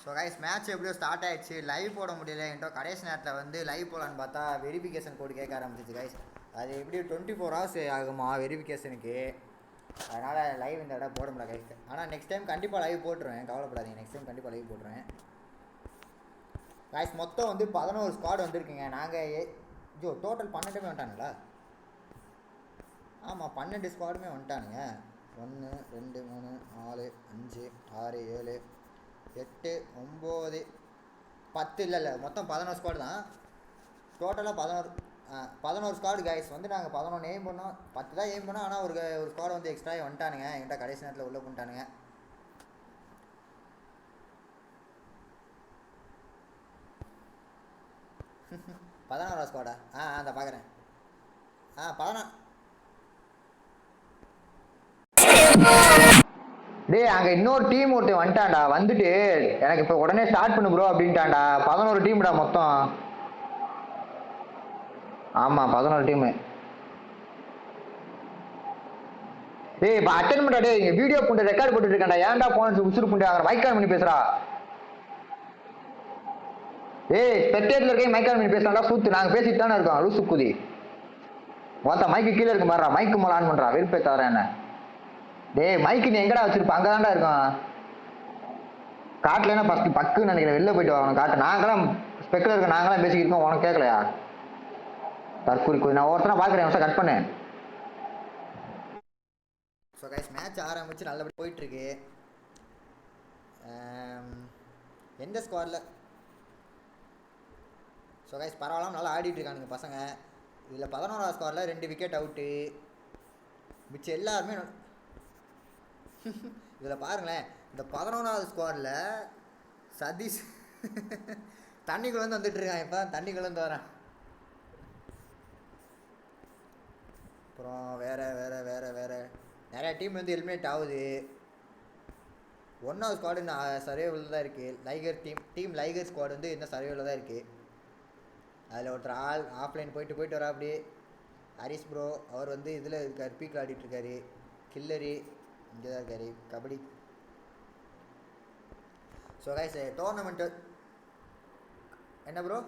So guys match எப்படியோ start ஆயிடுச்சு. Live போட முடியல என்கிட்ட. கடைசி நேரத்தில் வந்து லைவ் போடலான்னு பார்த்தா வெரிஃபிகேஷன் கோடு கேட்க ஆரம்பிச்சிச்சு கைஸ். அது எப்படி 24 ஹவர்ஸ் ஆகுமா வெரிஃபிகேஷனுக்கு. அதனால் லைவ் இந்த இடம் போட முடியல கைஸ். ஆனால் நெக்ஸ்ட் டைம் கண்டிப்பாக லைவ் போட்டுருவேன், கவலைப்படாதீங்க. நெக்ஸ்ட் டைம் கண்டிப்பாக லைவ் போட்டுருவேன் கைஸ். மொத்தம் வந்து 11 ஸ்குவாட் வந்திருக்குங்க. நாங்கள் டோட்டல் 12 வந்துட்டானுங்களா? ஆமாம், 12 ஸ்குவாடுமே வந்துட்டானுங்க. 1 2 3 4 5 6 7 8 9 10 இல்லை மொத்தம் 11 ஸ்குவாடு தான். டோட்டலாக 11 ஸ்குவாடு கைஸ். வந்து நாங்கள் 11 எய்ம் பண்ணோம், 10 தான் எய்ம் பண்ணோம். ஆனால் ஒரு ஸ்குவாடு வந்து எக்ஸ்ட்ரா வந்துட்டானுங்க. என்கிட்ட கடைசி நேரத்தில் உள்ளே பண்ணிட்டானுங்க. பதினாறாவது ஸ்குவாடா? அந்த பார்க்குறேன். 16. டேய் அங்கே இன்னொரு டீம் ஒருத்தன் வந்துட்டான்டா. வந்துட்டு எனக்கு இப்போ உடனே ஸ்டார்ட் பண்ணு ப்ரோ அப்படின்ட்டான்டா. 11 டீம்டா மொத்தம். ஆமாம் 11 டீமு. டேய் இப்போ அட்டன் பண்ணா. டே இங்கே வீடியோ போட்டு ரெக்கார்ட் போட்டுட்டு இருக்கேன்டா. ஏன்டா போன உசுறு புண்டு ஆகிற மைக்கான் பண்ணி பேசுறா. ஏய் பெட்டேட்டில் இருக்கே மைக்கான் பண்ணி பேசுறாடா. சூத்து நாங்கள் பேசிட்டு தானே இருக்கோம். லூசு குதி மொத்தம் மைக்கு கீழே இருக்கு பாடுறா. மைக்கு மேலே ஆன் பண்ணுறா. வெறுப்பே தவிர என்ன. டேய் மைக்கு நீ எங்கடா வச்சிருப்ப? அங்கே தான்டா இருக்கும். காட்டலன்னா ஃபஸ்ட்டு பக்குன்னு நினைக்கிறேன். வெளில போயிட்டு வரணும் காட்டு. நாங்களாம் ஸ்பெக்கில் இருக்க நாங்களாம் பேசிக்கிட்டு இருக்கோம். உனக்கு கேட்கலையா? தற்கூரி குதி. நான் ஒருத்தனை பார்க்குறேன். கட் பண்ணு. ஸோ கைஸ் மேட்ச் ஆரம்பிச்சு நல்லபடி போயிட்டுருக்கு. எந்த ஸ்குவாடில் ஸோ கைஸ் பரவாயில்லாம நல்லா ஆடிட்டு இருக்கானுங்க பசங்க. இதில் 11வது ஸ்குவாடில் 2 விக்கெட் அவுட்டு. மிச்சம் எல்லாருமே இதில் பாருங்களேன். இந்த 11வது ஸ்குவாடில் சதீஷ் தண்ணிக்குள்ளேருந்து வந்துட்டு இருக்கான். இப்போ தண்ணிக்குள்ளேருந்து வரேன். அப்புறம் வேறு வேறு வேறு வேறு நிறையா டீம் வந்து எலிமினேட் ஆகுது. 1வது ஸ்குவாடு இன்னும் சர்வேவில் தான் இருக்குது. டீம் லைகர் ஸ்குவாடு வந்து இன்னும் சர்வேவில் தான் இருக்குது. அதில் ஒருத்தர் ஆஃப்லைன் போயிட்டு வரா. அப்படி ஹரிஸ் ப்ரோ அவர் வந்து இதில் இருக்கார், பீக்கில் ஆடிட்டுருக்காரு. கில்லரி இங்கே தான் இருக்கார், கபடி. ஸோ கைஸ் டோர்னமெண்ட்டு என்ன ப்ரோ?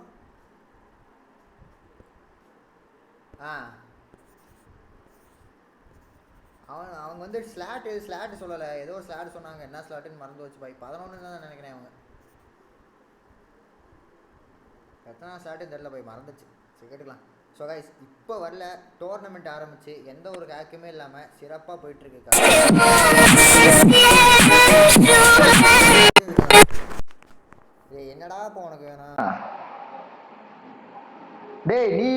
அவங்க வந்து ஸ்லாட்டு சொல்லலை. ஏதோ ஸ்லாட்டு சொன்னாங்க. என்ன ஸ்லாட்டுன்னு மறந்து வச்சு பாய். 11 தான் நினைக்கிறேன். அவங்க எத்தனை ஸ்லாட்டுன்னு தெரியல போய், மறந்துச்சு. சரி கேட்டுக்கலாம். ஸோ கைஸ் இப்போ வரல. டோர்னமெண்ட் ஆரம்பிச்சு எந்த ஒரு ஹேக்குமே இல்லாமல் சிறப்பாக போயிட்டுருக்கு. என்னடா இப்போ உனக்கு வேணும்? டேய் நீ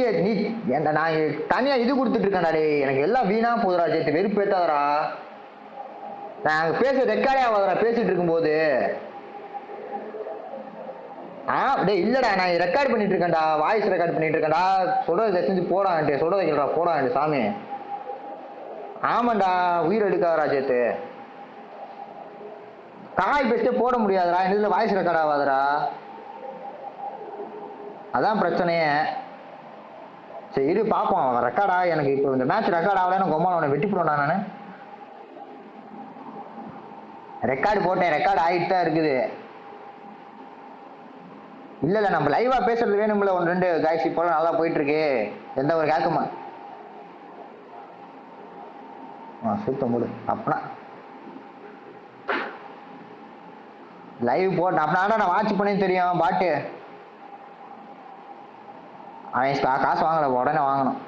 என்ன நான் தனியாக இது கொடுத்துட்டு இருக்கேன்டா. டே எனக்கு எல்லாம் வீணா போதுடா. சேர்த்து வெறுப்பு ஏற்றாதரா. நான் பேச ரெக்கார்டே ஆகாதரா பேசிட்டு இருக்கும்போது. டே இல்லடா நான் ரெக்கார்ட் பண்ணிட்டு இருக்கேன்டா. வாய்ஸ் ரெக்கார்ட் பண்ணிட்டு இருக்கேன்டா. சொல்றதை செஞ்சு போடான்ட்டு சொல்றதை கேள்றா. போடான்ட்டு சாமி. ஆமாண்டா உயிர் எடுக்காதரா. சேர்த்து காய் பேசிட்டே போட முடியாதுடா. இதில் வாய்ஸ் ரெக்கார்ட் ஆகாதரா. அதான் பிரச்சனையே. சரி இரு பார்ப்போம். ரெக்கார்டா எனக்கு இப்போ இந்த மேட்ச் ரெக்கார்ட் ஆகல. எனக்கு ரொம்ப அவனை வெட்டி போடுவேன். நான் ரெக்கார்டு போட்டேன். ரெக்கார்டு ஆகிட்டு தான் இருக்குது. இல்லை நம்ம லைவா பேசுறது வேணும்ல. 1 2 காய்ச்சி போல நல்லா போயிட்டு இருக்கு. எந்த ஒரு கேட்குமா சுத்தம் போடு. அப்படின்னா லைவ் போட்டேன். அப்படின்னா நான் வாட்ச் பண்ணி தெரியும். பாட்டு அவன் காசு வாங்கல, உடனே வாங்கணும்.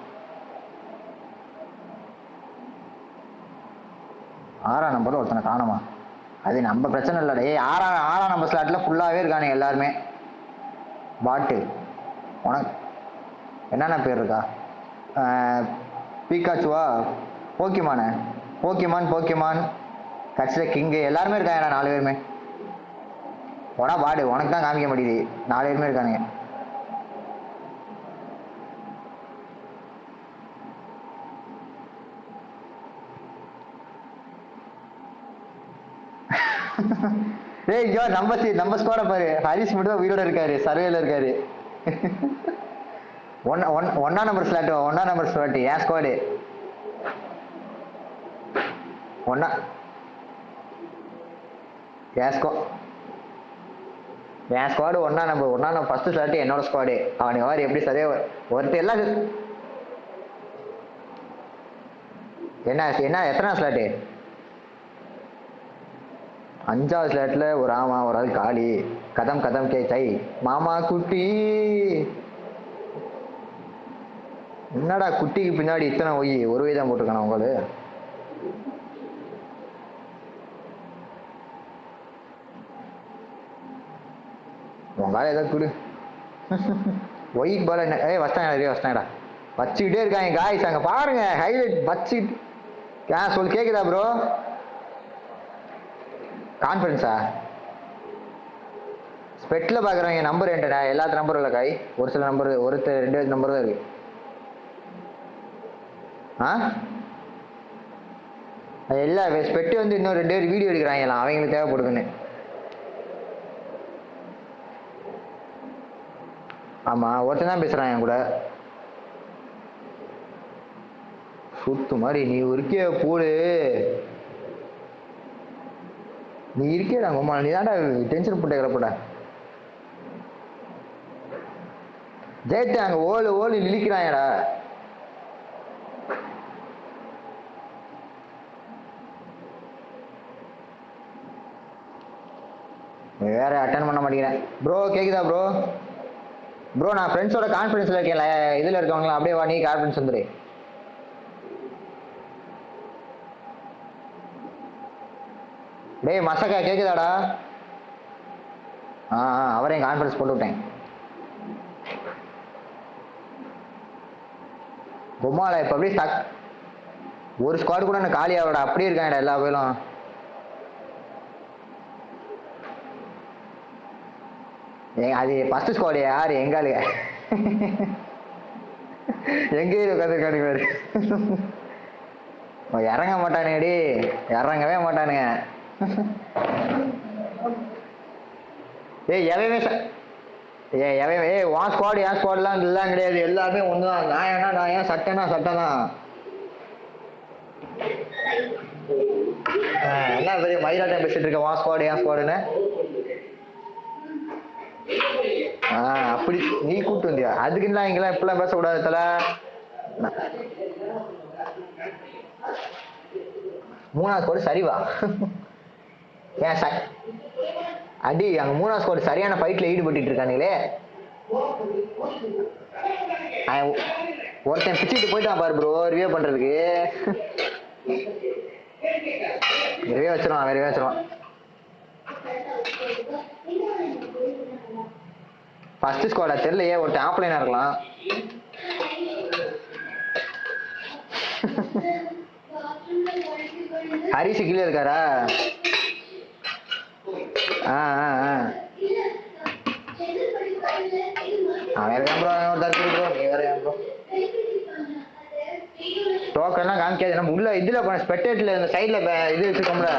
6ஆம் நம்பர் ஒருத்தனை காணுமா? அது நம்ம பிரச்சனை இல்லடா. 6ஆம் நம்பர் ஸ்லாட்ல ஃபுல்லாகவே இருக்கானுங்க எல்லாருமே. பாட்டு உனக்கு என்னென்ன பேர் இருக்கா? பீக்காச்சுவா, போக்கிமான் கட்சியில் கிங்கு எல்லாருமே இருக்காங்க. 4 பேருமே உடா பாடு. உனக்கு தான் காமிக்க மாட்டேங்குது. 4 பேருமே இருக்கானுங்க. ஏய் ஐயோ நம்ம ஸ்குவாட பாரு. ஹரிஷ் மட்டும் தான் உயிரோட இருக்காரு. சர்வேல இருக்காரு. 1ஆம் நம்பர் ஸ்லாட் என் ஸ்குவாடு. என் என் ஸ்குவாடு ஒன்னா நம்பர் ஃபர்ஸ்ட் ஸ்லாட் என்னோட ஸ்குவாடு. அவனை வாரி எப்படி சரியா ஒருத்தர் எல்லாம் என்ன என்ன எத்தனை ஸ்லாட்டு? 5வது ஸ்லாட்ல ஒரு ஒரு ஆள் காலி. கதம் கதம் கே சை மாமா குட்டி. என்னடா குட்டிக்கு பின்னாடி இத்தனை ஒய் ஒரு வயதான் போட்டிருக்கான உங்களுக்கு? உங்க ஏதாவது குடு. ஒய்க்கு பால என்ன வச்சிட்டாங்கடா வச்சுக்கிட்டே இருக்காங்க காய்ஸ். அங்க பாருங்க ஹைலைட் வச்சுக்கிட்டு சொல்லு. கேக்குதா ப்ரோ? கான்ஃபரன்ஸா ஸ்பெட்ல பாக்குறவங்க நம்பர் என்டா எல்லாத்து நம்பரும் இல்லை காய். ஒரு சில நம்பர் ஒருத்தர் 2 நம்பர் தான் இருக்கு. எல்லா ஸ்பெட்டு வந்து இன்னும் 2 பேர் வீடியோ எடுக்கிறாங்களாம் அவங்களுக்கு தேவைப்படுதுன்னு. ஆமா ஒருத்தன் தான் பேசுறான் என் கூட. சுத்து மாதிரி நீ இருக்கிய போடு. நீ இருக்கேடா உமா நீ தான்டா டென்ஷன் போட்டு கிளப்பட. ஜெயிட்டு அங்க ஓலு இழிக்கிறாங்கடா. வேற அட்டன் பண்ண மாட்டேங்கிறேன் ப்ரோ. கேக்குதா ப்ரோ? ப்ரோ நான் ஃப்ரெண்ட்ஸோட கான்ஃபரன்ஸ்ல இருக்கேன்ல, இதுல இருக்கவங்களா அப்படியே வா நீ கான்ஃபரன்ஸ் வந்துரு. டேய் மசக்கா கேக்குதாடா? அவரையும் கான்ஃபரன்ஸ் போட்டு விட்டேன். பொம்மால இப்ப அப்படியே ஒரு ஸ்குவாட் கூட எனக்கு காலி ஆகடா. அப்படியே இருக்காங்கடா எல்லா பேரும். அது ஃபர்ஸ்ட் ஸ்குவாடு யாரு எங்காளுங்க எங்கேயும் உட்காந்துருக்கானுங்க. இறங்க மாட்டானுங்கடி, இறங்கவே மாட்டானுங்க. உன் ஸ்குவாடு என் ஸ்குவாட்லாம் எல்லாம் கிடையாது. எல்லாருமே ஒண்ணுதான். நான் ஏன் சட்டைனா சட்டை தான். என்ன பெரிய மயிலாட்டம் பேசிட்டு இருக்க உன் ஸ்குவாடு என் ஸ்குவாடுன்னு. அப்படி நீ கூப்பிட்டு வந்தியா? அதுக்குலாம் இங்கெல்லாம் இப்பெல்லாம் பேசக்கூடாது தல. 3வது ஸ்குவாடு சரிவா ஏன் அடி அங்க 3வது ஸ்குவாடு சரியான ஃபைட்ல ஈடுபட்டு இருக்கானுங்களே. ஒருத்தன் பிச்சுட்டு போயிட்டான் பாரு ப்ரோ ரிவ்யூ பண்றதுக்கு. ரிவ்யூ வச்சிருவான். ஃபர்ஸ்ட் ஸ்குவாடா தெரியலையே. ஒருத்தன் ஆஃப்லைனா இருக்கலாம். ஹரிஷ் கீழே இருக்காரா? அவன் இருக்கான் ப்ரோ. நீ வேற ப்ரோ டோக்கன்லாம் காமிக்காது. நம்ம உள்ள இதுல ஸ்பெக்டேட்டர்ல இந்த சைடுல இது வச்சிருக்கோம்ல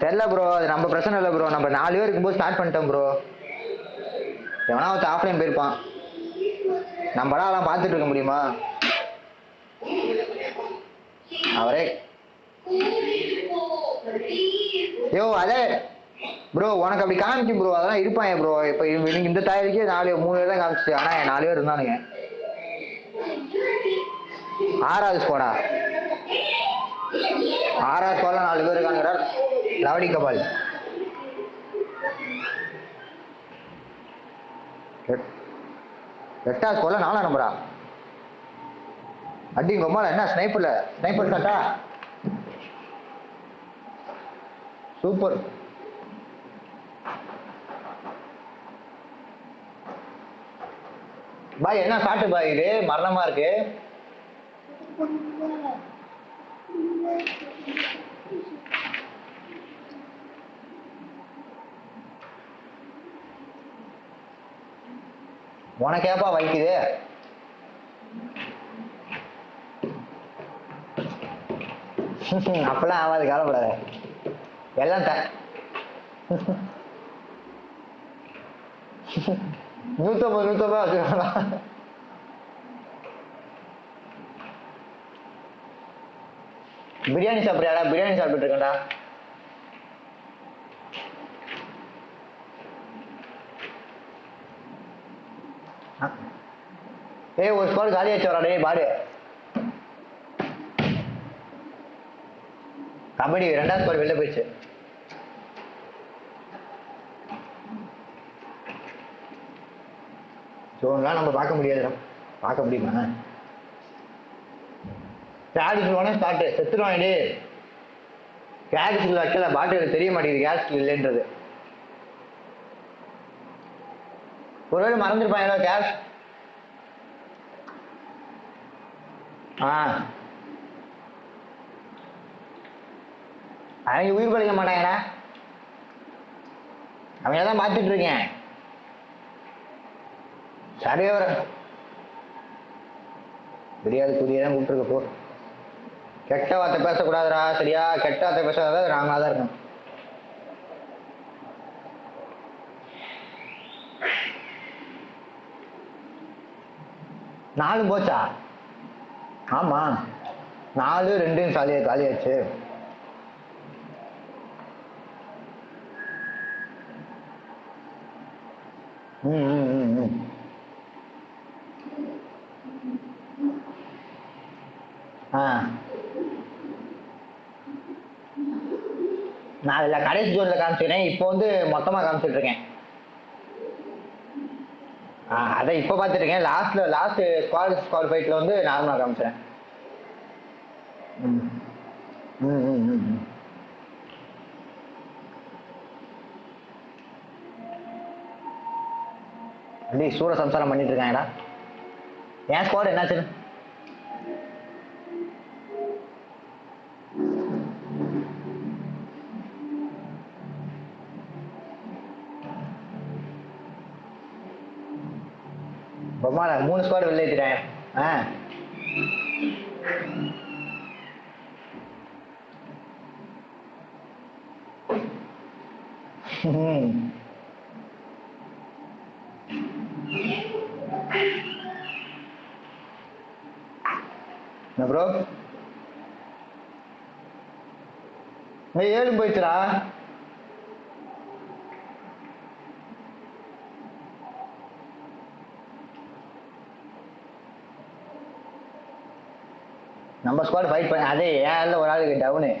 தெரியல ப்ரோ. அது நம்ம பிரச்சனை இல்லை ப்ரோ. நம்ம 4 பேர் இருக்கும்போது ஸ்டார்ட் பண்ணிட்டோம் ப்ரோ. எவனா ஒருத்த ஆஃப்லைன் போயிருப்பான். நம்மளா அதெல்லாம் பார்த்துட்டு இருக்க முடியுமா? அவரே அதே ப்ரோ உனக்கு அப்படி காமிக்கும் ப்ரோ. அதெல்லாம் இருப்பாங்க ப்ரோ. இப்ப இன்னைக்கு இந்த தாயத்துக்கே 3 பேர் தான் காமிச்சு. ஆனா 4 பேர் இருந்தானுங்க. 6வது ஸ்குவாடா? 6வது ஸ்குவாட்ல 4 பேர் இருக்கானுங்கடா. லவடி கபால் 8வது ஸ்குவாட்ல 4 நம்பரா? அடி கொம்மால என்ன ஸ்னைப்பர் ஷாட்டா? சூப்பர். பாய் என்ன ஷாட்டு பாய் இது மரணமா இருக்கு. உனக்கேப்பா வலிக்குது? அப்பெல்லாம் ஆகாது கவலைப்படாத. எல்லாம் 150 வச்சுக்கலாம். பிரியாணி சாப்பிட்றியாடா? பிரியாணி சாப்பிட்டு இருக்கேன்டா. ஏய் ஒரு ஸ்குவாட் காலி ஆச்சு வரா டேய் பாடு. கபடி 2வது ஸ்குவாட் வெளில போயிடுச்சு. ஜோன்லாம் நம்ம பார்க்க முடியாதுடா. பார்க்க முடியுமா? கேட்ச் உடனே ஸ்டார்ட் செத்துருவான் டே. கேட்ச் வைக்கல பாட்டு தெரிய மாட்டேங்குது கேட்ச் இல்லைன்றது. ஒருவேளை மறந்துருப்பாங்களோ கேட்ச். அவங்க உயிர் பழிக்க மாட்டாங்கடா. அவங்க தான் பார்த்துட்டு இருக்கேன். சரியா வர தெரியாது புதியதான் கூப்பிட்டுருக்க போ. கெட்ட வார்த்தை பேசக்கூடாதுடா சரியா? கெட்ட வார்த்தை பேசாத ராங்கா தான் இருக்கும். நாலு போச்சா? ஆமா 4-2 காலியாச்சு. நான் அதில் கடைசி ஜோன்ல காமிச்சிக்கிறேன். இப்போ வந்து மொத்தமாக காமிச்சிட்டு இருக்கேன். அதை இப்போ பார்த்துட்டு இருக்கேன். லாஸ்ட் ஸ்குவாட் ஃபைட்ல வந்து நார்மலாக காமிச்சிறேன். அப்படி சூட சம்சாரம் பண்ணிட்டு இருக்காங்கடா. என் ஸ்குவாட் என்னாச்சு? பொம்மால 3 ஸ்குவாட் வெளில ஏத்திட்டேன். ப்ரோ 7 போயிடுச்சுடா. நம்ம ஸ்குவாட் ஃபைட் பண்ண அதே ஏன் ஒரு ஆளுக்கு டவுனு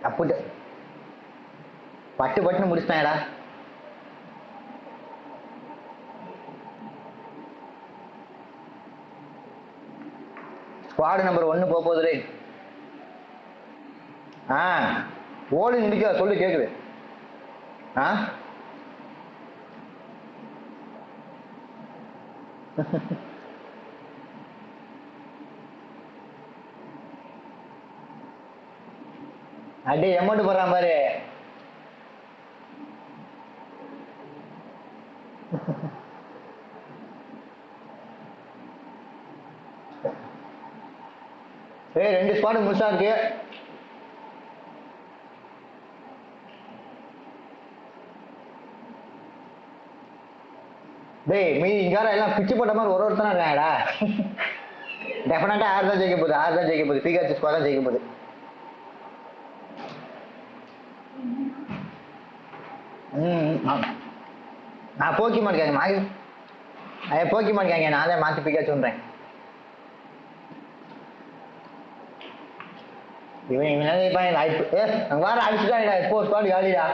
தப்பு பட்டுன்னு முடிச்சிட்டாங்கடா. ஸ்குவாட் நம்பர் 1 போகுது. ஓடி நிற்க சொல்லு கேக்குது. அடி அமௌண்ட் போடுறான் பாரு. ஏய் 2 ஸ்குவாட் முழுசா இருக்கு. டேய் மீதி இங்கார எல்லாம் பிச்சு போட்ட மாதிரி ஒருத்தனா இருக்காங்கடா. டெஃபினட்டா யார் தான் ஜெயிக்க போகுது? பிகாச்சு ஸ்குவாட் தான் ஜெயிக்க போகுது. நான் போக்கிமான் கேங்க போக்கிமான் கேங்க நான் தான் மாத்தி பிக்காச்சு சொல்றேன். இவன் வார அடிச்சுட்டாடா. இப்போ ஸ்குவாட் காலிடா.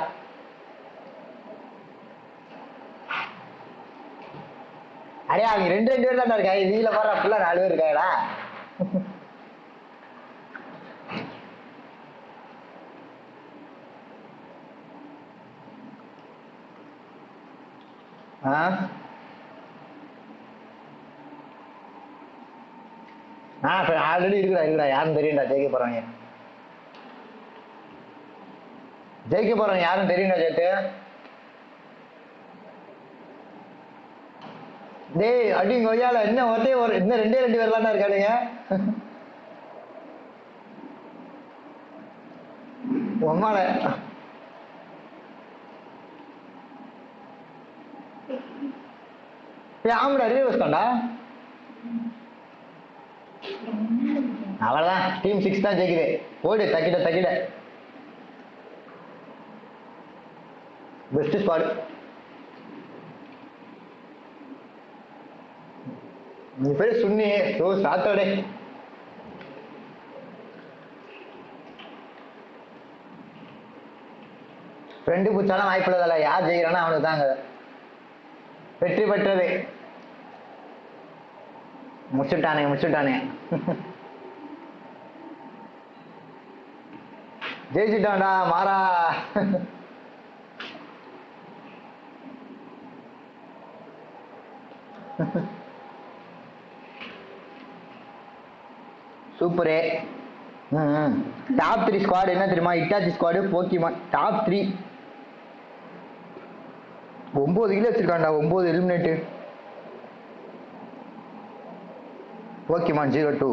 அடே அவங்க 2 பேர் தான் இருக்காங்க. வீல பாரு ஃபுல்லா 4 பேர் இருக்காங்கடா. ஆல்ரெடி இருக்குடா யாரும் தெரியும்டா. ஜெயிக்க போறவங்க யாரும் தெரியும்டா. ஜெயிட்டு டேய் அடி கொய்யால இன்னும் இன்னும் 2 பேர் தான் இருக்கானுங்க. உம்மால ஆமாடா ரிவர்ஸ் தான்டா. அவ்வளவுதான் டீம் 6 தான் ஜெயிக்குது. ஓடு தக்கிட பெஸ்ட் ஸ்குவாட். நீ பேர் சுன்னி ஸோ சாட்டர்டே. ஃப்ரெண்டு பிடிச்சாலும் வாய்ப்பு இல்லைல்ல, யார் ஜெயிக்கிறானோ அவனுக்கு தாங்க வெற்றி பெற்றது. முடிச்சுட்டானே முடிச்சுட்டானே. ஜெயிச்சுட்டான்டா மாறா. சூப்பரே. டாப் 3 ஸ்குவாட் என்ன தெரியுமா? Itachi squad, Pokemon top 3. 9 kilo வச்சிருக்கான்டா, 9 எலிமினேட்டு. போக்கிமான் 02.